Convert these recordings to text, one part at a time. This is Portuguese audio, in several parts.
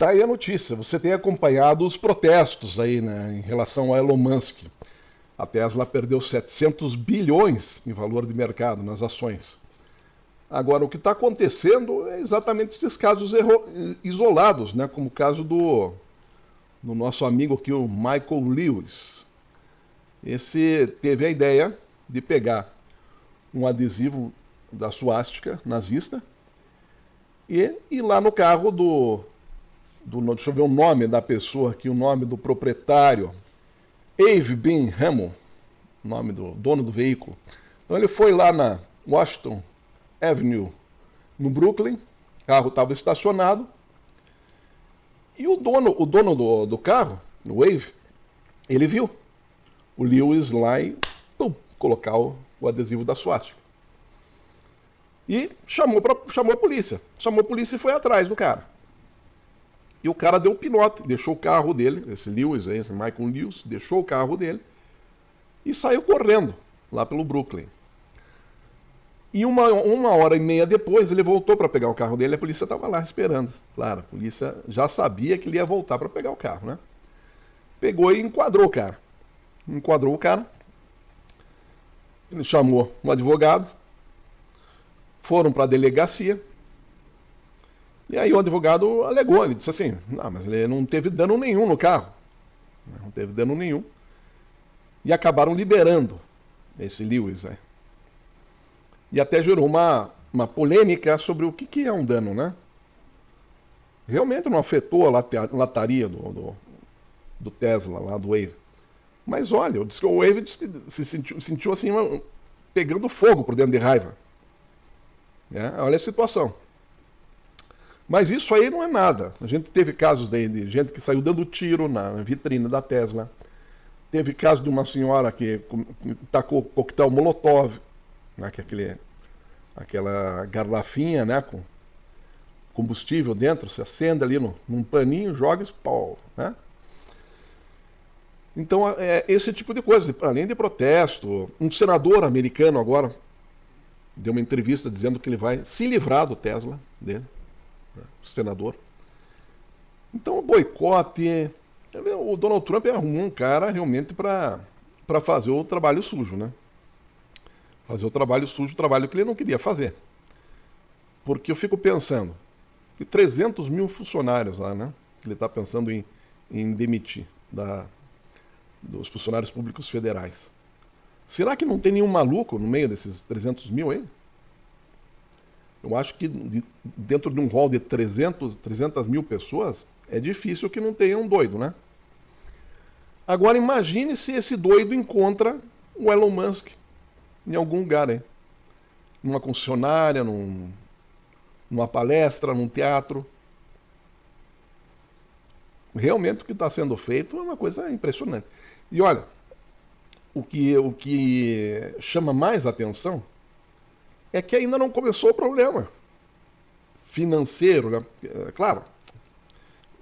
Tá aí a notícia. Você tem acompanhado os protestos aí, né, em relação a Elon Musk. A Tesla perdeu 700 bilhões em valor de mercado nas ações. Agora, o que está acontecendo é exatamente esses casos isolados, né, como o caso do nosso amigo aqui, o Michael Lewis. Esse teve a ideia de pegar um adesivo da suástica nazista e ir lá no carro deixa eu ver o nome da pessoa aqui, o nome do proprietário, Abe Bin Hamel, nome do dono do veículo. Então ele foi lá na Washington Avenue, no Brooklyn, o carro estava estacionado, e o dono do carro, o Abe, ele viu o Lewis lá e colocar o adesivo da suástica. E chamou a polícia. Chamou a polícia e foi atrás do cara. E o cara deu o pinote, deixou o carro dele, esse Lewis aí, esse Michael Lewis, deixou o carro dele e saiu correndo lá pelo Brooklyn. E uma hora e meia depois ele voltou para pegar o carro dele e a polícia estava lá esperando. Claro, a polícia já sabia que ele ia voltar para pegar o carro, né? Pegou e enquadrou o cara. Enquadrou o cara. Ele chamou um advogado. Foram para a delegacia. E aí o advogado alegou, ele disse assim, não, mas ele não teve dano nenhum no carro. Não teve dano nenhum. E acabaram liberando esse Lewis, né? E até gerou uma polêmica sobre o que é um dano, né? Realmente não afetou a lataria do Tesla, lá do Wave. Mas olha, o Wave se sentiu assim, pegando fogo por dentro de raiva. Olha a situação. Mas isso aí não é nada. A gente teve casos de gente que saiu dando tiro na vitrine da Tesla. Teve caso de uma senhora que tacou coquetel Molotov, né, que é aquela garrafinha, né, com combustível dentro, se acende ali num paninho, joga e pau, né? Então, esse tipo de coisa, além de protesto. Um senador americano agora deu uma entrevista dizendo que ele vai se livrar do Tesla dele, né, o senador. Então, o boicote. O Donald Trump arrumou um cara realmente para fazer o trabalho sujo, né? Fazer o trabalho sujo, o trabalho que ele não queria fazer. Porque eu fico pensando, que 300 mil funcionários lá, né? Que ele está pensando em demitir dos funcionários públicos federais. Será que não tem nenhum maluco no meio desses 300 mil aí? Eu acho que dentro de um rol de 300 mil pessoas, é difícil que não tenha um doido, né? Agora imagine se esse doido encontra o Elon Musk em algum lugar aí. Numa concessionária, numa palestra, num teatro. Realmente o que está sendo feito é uma coisa impressionante. E olha, o que chama mais atenção é que ainda não começou o problema financeiro, né? Claro,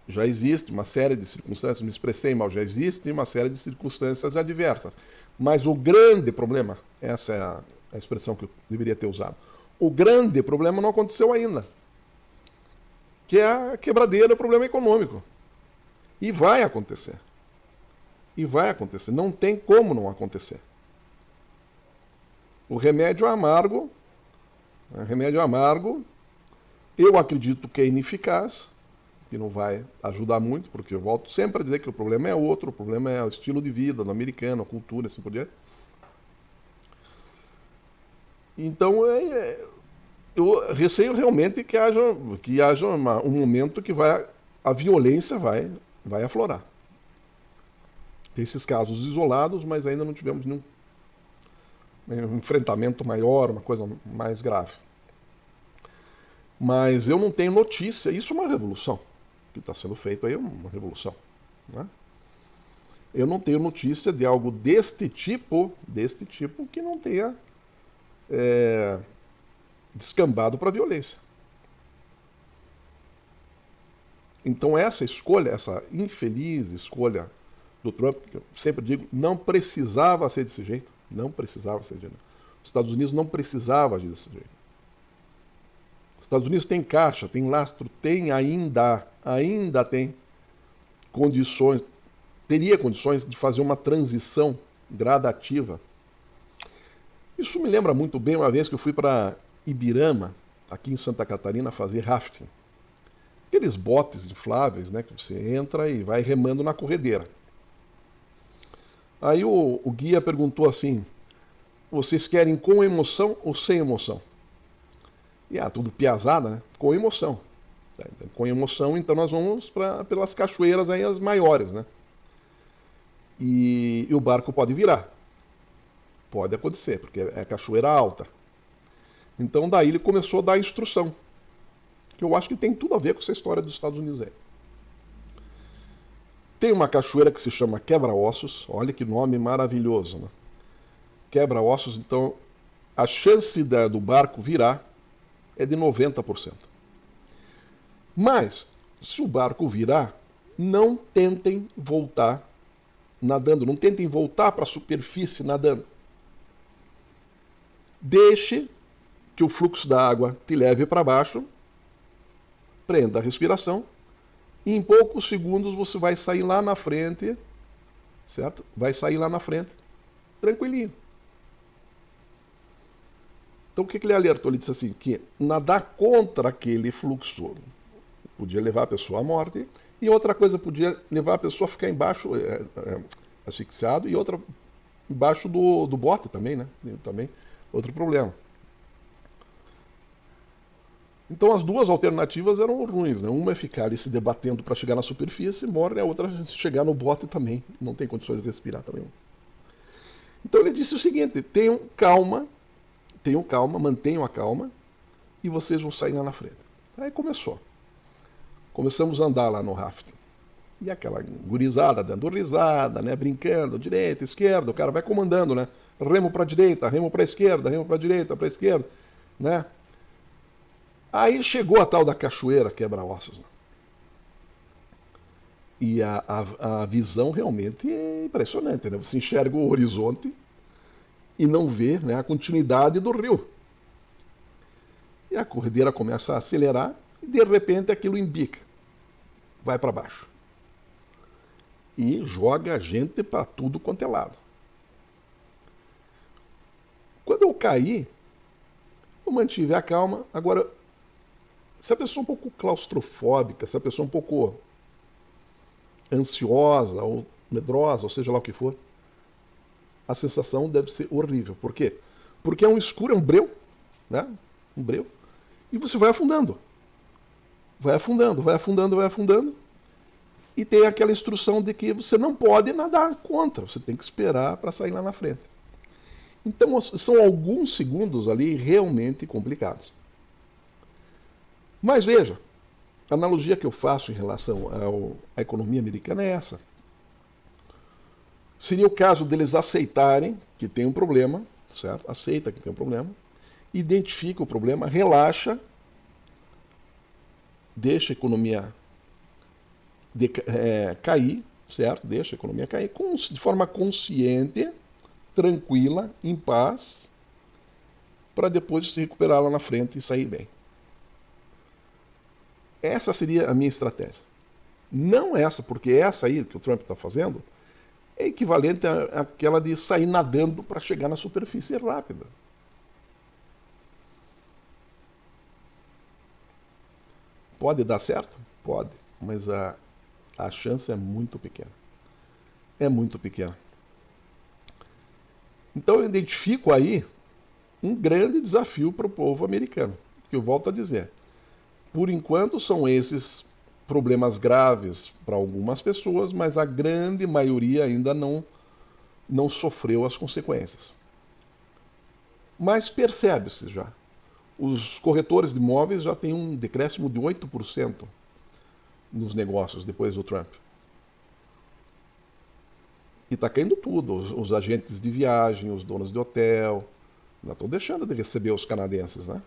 já existe uma série de circunstâncias, me expressei mal, já existe uma série de circunstâncias adversas. Mas o grande problema, essa é a expressão que eu deveria ter usado, o grande problema não aconteceu ainda, que é a quebradeira do problema econômico. E vai acontecer. E vai acontecer. Não tem como não acontecer. O remédio amargo, eu acredito que é ineficaz, que não vai ajudar muito, porque eu volto sempre a dizer que o problema é outro, o problema é o estilo de vida do americano, a cultura, assim por diante. Então, eu receio realmente que haja um momento que a violência vai aflorar. Tem esses casos isolados, mas ainda não tivemos nenhum enfrentamento maior, uma coisa mais grave. Mas eu não tenho notícia, isso é uma revolução. O que está sendo feito aí é uma revolução, né? Eu não tenho notícia de algo deste tipo que não tenha descambado para a violência. Então essa escolha, essa infeliz escolha do Trump, que eu sempre digo, não precisava ser desse jeito. Não precisava ser desse jeito. Os Estados Unidos não precisavam agir desse jeito. Os Estados Unidos tem caixa, tem lastro, tem ainda ainda tem condições, teria condições de fazer uma transição gradativa. Isso me lembra muito bem uma vez que eu fui para Ibirama, aqui em Santa Catarina, fazer rafting. Aqueles botes infláveis, né, que você entra e vai remando na corredeira. Aí o guia perguntou assim: vocês querem com emoção ou sem emoção? E tudo piazada, né? Com emoção. Com emoção, então nós vamos pelas cachoeiras aí as maiores, né? E o barco pode virar. Pode acontecer, porque é cachoeira alta. Então daí ele começou a dar instrução, que eu acho que tem tudo a ver com essa história dos Estados Unidos aí. Tem uma cachoeira que se chama Quebra-Ossos, olha que nome maravilhoso, né? Quebra-Ossos, então a chance do barco virar é de 90%. Mas, se o barco virar, não tentem voltar nadando, não tentem voltar para a superfície nadando. Deixe que o fluxo da água te leve para baixo, prenda a respiração, e em poucos segundos você vai sair lá na frente, certo? Vai sair lá na frente, tranquilinho. Então o que ele alertou? Ele disse assim, que nadar contra aquele fluxo podia levar a pessoa à morte, e outra coisa podia levar a pessoa a ficar embaixo, asfixiado, e outra embaixo do bote também, né? Também outro problema. Então as duas alternativas eram ruins, né? Uma é ficar ali se debatendo para chegar na superfície, morre, a outra é chegar no bote também, não tem condições de respirar também. Então ele disse o seguinte: tenham calma, mantenham a calma, e vocês vão sair lá na frente. Aí começamos a andar lá no rafting. E aquela gurizada dando risada, né, brincando, direita, esquerda, o cara vai comandando, né? Remo para direita, remo para esquerda, remo para direita, para esquerda, né? Aí chegou a tal da cachoeira Quebra-Ossos. Né? E a visão realmente é impressionante, né? Você enxerga o horizonte e não vê, né, a continuidade do rio. E a corredeira começa a acelerar e de repente aquilo embica, vai para baixo. E joga a gente para tudo quanto é lado. Quando eu caí, eu mantive a calma. Agora, se a pessoa é um pouco claustrofóbica, se a pessoa é um pouco ansiosa ou medrosa, ou seja lá o que for, a sensação deve ser horrível. Por quê? Porque é um escuro, é um breu, né? Um breu. E você vai afundando. Vai afundando, vai afundando, vai afundando. E tem aquela instrução de que você não pode nadar contra, você tem que esperar para sair lá na frente. Então são alguns segundos ali realmente complicados. Mas veja, a analogia que eu faço em relação à economia americana é essa. Seria o caso deles aceitarem que tem um problema, certo? Aceita que tem um problema, identifica o problema, relaxa, deixa a economia cair, certo? Deixa a economia cair de forma consciente, tranquila, em paz, para depois se recuperar lá na frente e sair bem. Essa seria a minha estratégia. Não essa, porque essa aí que o Trump está fazendo é equivalente àquela de sair nadando para chegar na superfície rápida. Pode dar certo? Pode, mas a chance é muito pequena. É muito pequena. Então eu identifico aí um grande desafio para o povo americano, que eu volto a dizer. Por enquanto são esses problemas graves para algumas pessoas, mas a grande maioria ainda não sofreu as consequências. Mas percebe-se já. Os corretores de imóveis já têm um decréscimo de 8% nos negócios depois do Trump. E está caindo tudo. Os agentes de viagem, os donos de hotel, não estão deixando de receber os canadenses, né?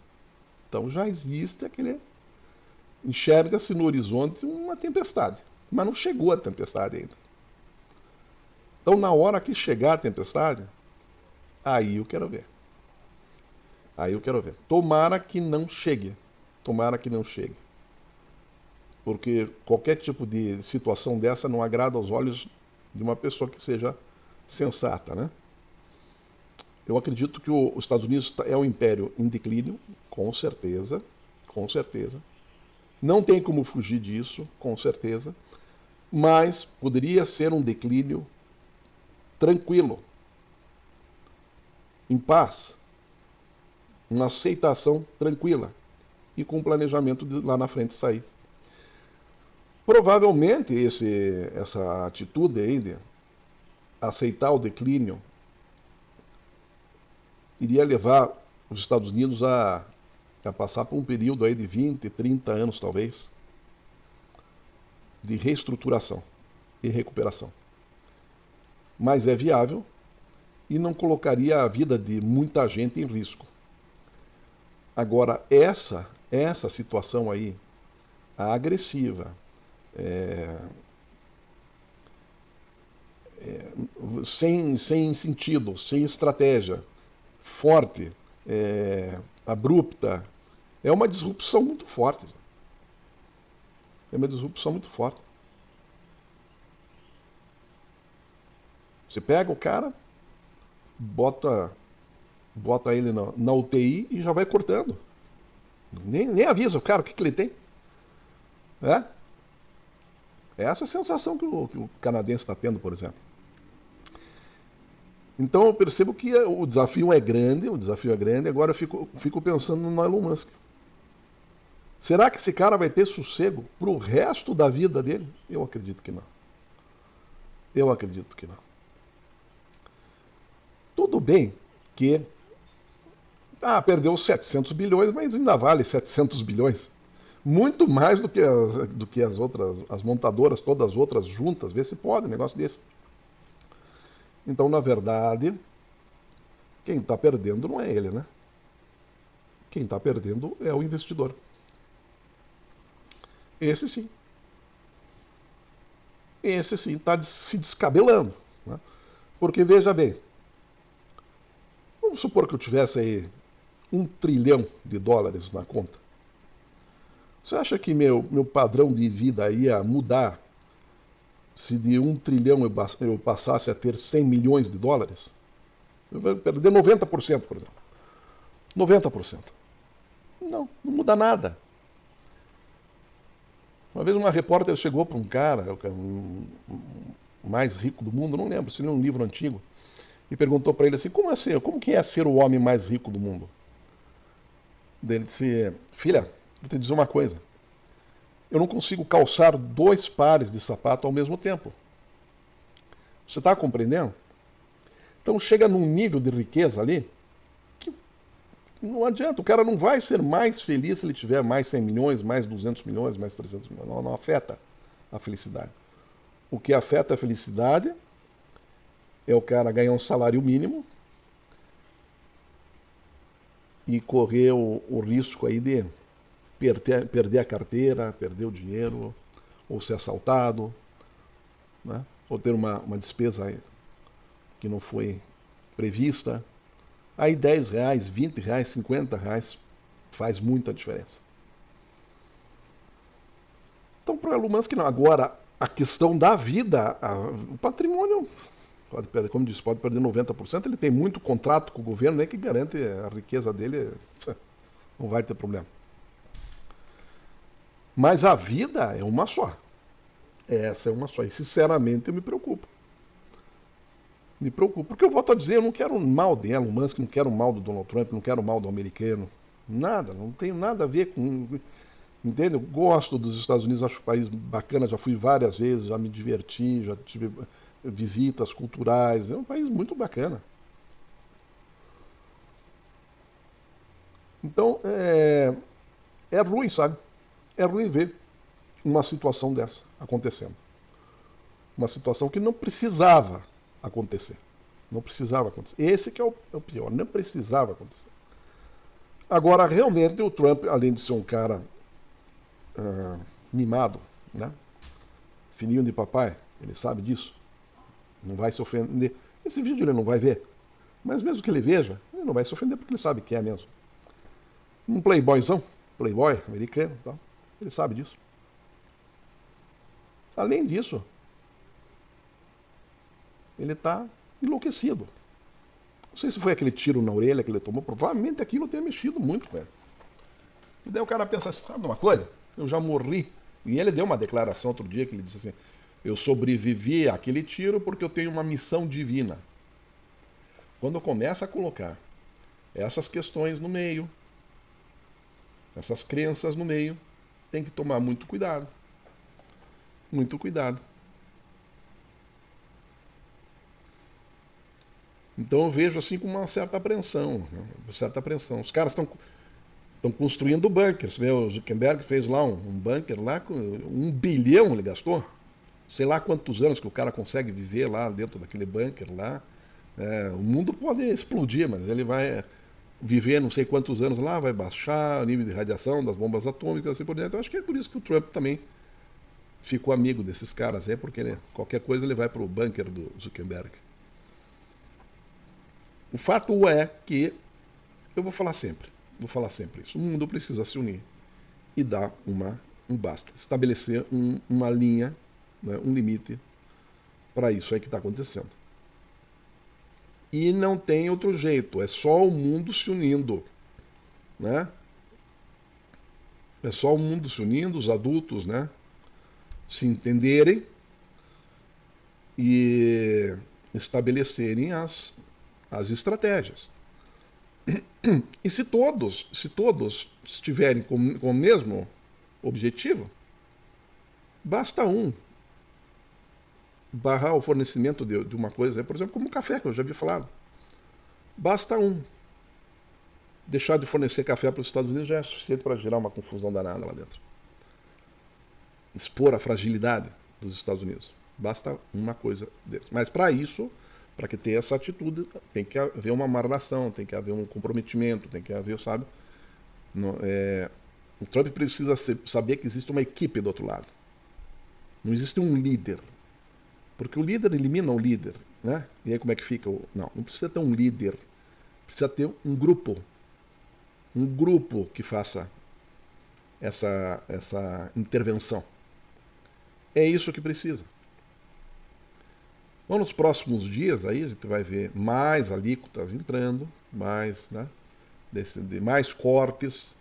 Então já existe aquele... Enxerga-se no horizonte uma tempestade, mas não chegou a tempestade ainda. Então na hora que chegar a tempestade, aí eu quero ver. Aí eu quero ver. Tomara que não chegue. Tomara que não chegue. porque qualquer tipo de situação dessa não agrada aos olhos de uma pessoa que seja sensata, né? Eu acredito que os Estados Unidos é um império em declínio, com certeza, com certeza. Não tem como fugir disso, com certeza, mas poderia ser um declínio tranquilo, em paz, uma aceitação tranquila e com um planejamento de lá na frente sair. Provavelmente essa atitude aí de aceitar o declínio iria levar os Estados Unidos a passar por um período aí de 20, 30 anos talvez, de reestruturação e recuperação. Mas é viável e não colocaria a vida de muita gente em risco. Agora, essa situação aí, a agressiva, sem sentido, sem estratégia, forte, abrupta, é uma disrupção muito forte. É uma disrupção muito forte. Você pega o cara, bota ele na UTI e já vai cortando. Nem avisa o cara o que ele tem. É essa sensação que o canadense está tendo, por exemplo. Então eu percebo que o desafio é grande, agora eu fico pensando no Elon Musk. Será que esse cara vai ter sossego para o resto da vida dele? Eu acredito que não. Eu acredito que não. Tudo bem que perdeu 700 bilhões, mas ainda vale 700 bilhões. Muito mais do que as montadoras, todas as outras juntas. Vê se pode um negócio desse. Então, na verdade, quem está perdendo não é ele, né? Quem está perdendo é o investidor. Esse sim. Esse sim está se descabelando. Né? Porque, veja bem, vamos supor que eu tivesse aí $1 trilhão na conta. Você acha que meu padrão de vida ia mudar se de $1 trilhão eu passasse a ter $100 milhões? Eu vou perder 90%, por exemplo. 90%. Não muda nada. Uma vez uma repórter chegou para um cara, o mais rico do mundo, não lembro, se não é um livro antigo, e perguntou para ele assim, como que é ser o homem mais rico do mundo? Daí ele disse, filha, vou te dizer uma coisa, eu não consigo calçar 2 pares de sapato ao mesmo tempo. Você está compreendendo? Então chega num nível de riqueza ali que não adianta, o cara não vai ser mais feliz se ele tiver mais 100 milhões, mais 200 milhões, mais 300 milhões. Não afeta a felicidade. O que afeta a felicidade é o cara ganhar um salário mínimo e correr o risco aí de perder a carteira, perder o dinheiro, ou ser assaltado, né? Ou ter uma despesa que não foi prevista. Aí R$10, R$20, R$50 faz muita diferença. Então, para o Elon Musk, não. Agora, a questão da vida, o patrimônio, como disse, pode perder 90%, ele tem muito contrato com o governo, né, que garante a riqueza dele, não vai ter problema. Mas a vida é uma só. Essa é uma só. E, sinceramente, eu me preocupo. Me preocupo. Porque eu volto a dizer, eu não quero mal de Elon Musk, não quero mal do Donald Trump, não quero mal do americano. Nada, não tenho nada a ver com... Entende? Eu gosto dos Estados Unidos, acho um país bacana, já fui várias vezes, já me diverti, já tive visitas culturais. É um país muito bacana. Então, é ruim, sabe? É ruim ver uma situação dessa acontecendo. Uma situação que não precisava acontecer. Não precisava acontecer. Esse que é o pior, não precisava acontecer. Agora, realmente, o Trump, além de ser um cara mimado, né? Filhinho de papai, ele sabe disso. Não vai se ofender. Esse vídeo ele não vai ver. Mas mesmo que ele veja, ele não vai se ofender porque ele sabe que é mesmo. Um playboyzão, playboy americano, tá? Ele sabe disso. Além disso, ele está enlouquecido. Não sei se foi aquele tiro na orelha que ele tomou, provavelmente aquilo tenha mexido muito com ele. E daí o cara pensa, sabe uma coisa? Eu já morri. E ele deu uma declaração outro dia que ele disse assim, eu sobrevivi àquele tiro porque eu tenho uma missão divina. Quando começa a colocar essas questões no meio, essas crenças no meio, tem que tomar muito cuidado. Muito cuidado. Então eu vejo assim com uma certa apreensão. Né? Certa apreensão. Os caras estão construindo bunkers. O Zuckerberg fez lá um bunker lá, com 1 bilhão ele gastou. Sei lá quantos anos que o cara consegue viver lá dentro daquele bunker lá. O mundo pode explodir, mas ele vai viver não sei quantos anos lá, vai baixar o nível de radiação das bombas atômicas, assim por diante. Então acho que é por isso que o Trump também ficou amigo desses caras, porque qualquer coisa ele vai para o bunker do Zuckerberg. O fato é que eu vou falar sempre isso. O mundo precisa se unir e dar um basta, estabelecer uma linha, né, um limite para isso aí que está acontecendo. E não tem outro jeito, é só o mundo se unindo, né? É só o mundo se unindo, os adultos, né, se entenderem e estabelecerem as estratégias. E se todos estiverem com o mesmo objetivo, basta um barrar o fornecimento de uma coisa, por exemplo, como o café, que eu já havia falado. Basta um deixar de fornecer café para os Estados Unidos já é suficiente para gerar uma confusão danada lá dentro. Expor a fragilidade dos Estados Unidos. Basta uma coisa dessa. Mas para isso, para que tenha essa atitude, tem que haver uma amarração, tem que haver um comprometimento, tem que haver, sabe? O Trump precisa saber que existe uma equipe do outro lado. Não existe um líder. Porque o líder elimina o líder, né? E aí como é que fica? Não precisa ter um líder. Precisa ter um grupo. Um grupo que faça essa intervenção. É isso que precisa. Bom, nos próximos dias aí a gente vai ver mais alíquotas entrando, mais, né, mais cortes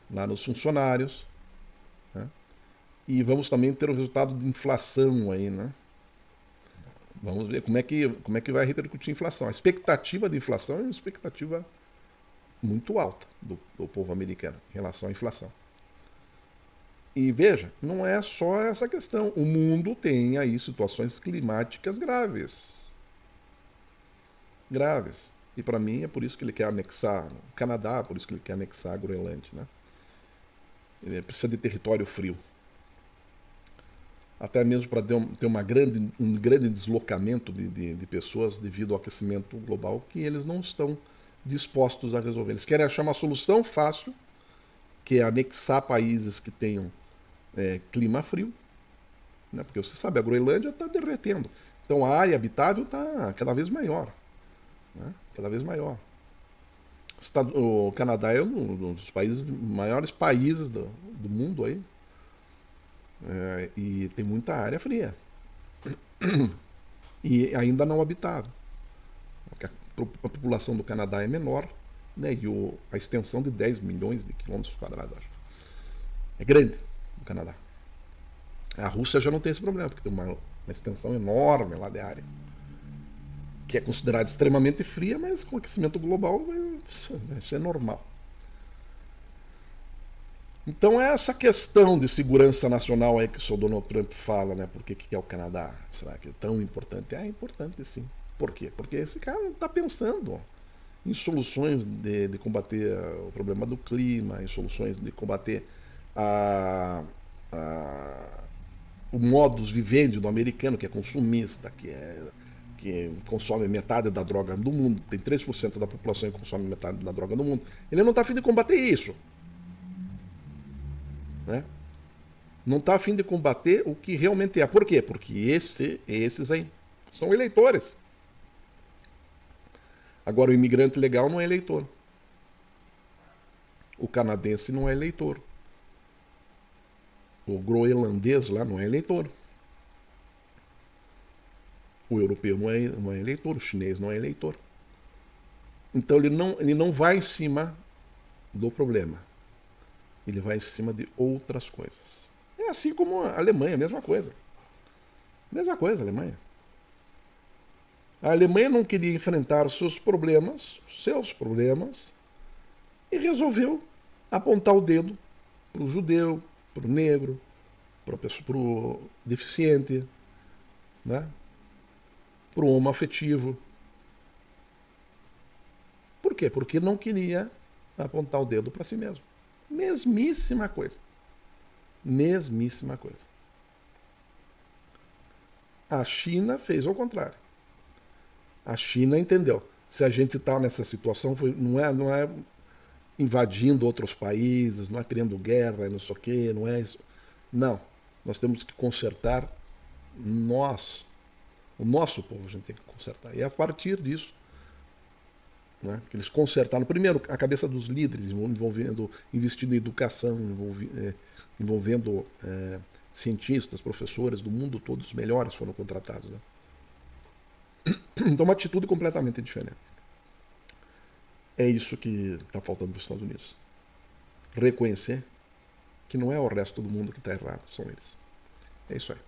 lá nos funcionários, né, e vamos também ter o resultado de inflação aí, né? Vamos ver como é que vai repercutir a inflação. A expectativa de inflação é uma expectativa muito alta do povo americano em relação à inflação. E veja, não é só essa questão. O mundo tem aí situações climáticas graves. Graves. E para mim é por isso que ele quer anexar o Canadá, por isso que ele quer anexar a Groenlândia, né? Ele precisa de território frio. Até mesmo para ter um grande deslocamento de pessoas devido ao aquecimento global que eles não estão dispostos a resolver. Eles querem achar uma solução fácil, que é anexar países que tenham clima frio, né? Porque você sabe, a Groenlândia está derretendo. Então a área habitável está cada vez maior. Né? Cada vez maior. O Canadá é um dos maiores países do mundo aí. E tem muita área fria. E ainda não habitável. Porque a população do Canadá é menor, né? E a extensão de 10 milhões de quilômetros quadrados, acho. É grande o Canadá. A Rússia já não tem esse problema, porque tem uma extensão enorme lá de área, que é considerada extremamente fria, mas com aquecimento global isso é normal. Então é essa questão de segurança nacional aí que o Sr. Donald Trump fala, né? Por que é o Canadá? Será que é tão importante? É importante sim. Por quê? Porque esse cara está pensando em soluções de combater o problema do clima, em soluções de combater o modus vivendi do americano, que é consumista, que consome metade da droga do mundo, tem 3% da população que consome metade da droga do mundo. Ele não está a fim de combater isso. Né? Não está a fim de combater o que realmente é. Por quê? Porque esses aí são eleitores. Agora, o imigrante legal não é eleitor. O canadense não é eleitor. O groenlandês lá não é eleitor. O europeu não é eleitor, o chinês não é eleitor. Então ele não vai em cima do problema. Ele vai em cima de outras coisas. É assim como a Alemanha, mesma coisa. Mesma coisa, a Alemanha. A Alemanha não queria enfrentar seus problemas, e resolveu apontar o dedo para o judeu, para o negro, para o deficiente, né? Para o homoafetivo. Por quê? Porque não queria apontar o dedo para si mesmo. Mesmíssima coisa. Mesmíssima coisa. A China fez ao contrário. A China entendeu. Se a gente está nessa situação, não é invadindo outros países, não é criando guerra, não sei o quê, não é isso. Não. Nós temos que consertar nós. O nosso povo a gente tem que consertar. E é a partir disso, né, que eles consertaram, primeiro, a cabeça dos líderes, investindo em educação, envolvendo cientistas, professores do mundo todo, os melhores foram contratados. Né? Então, uma atitude completamente diferente. É isso que está faltando para os Estados Unidos. Reconhecer que não é o resto do mundo que está errado, são eles. É isso aí.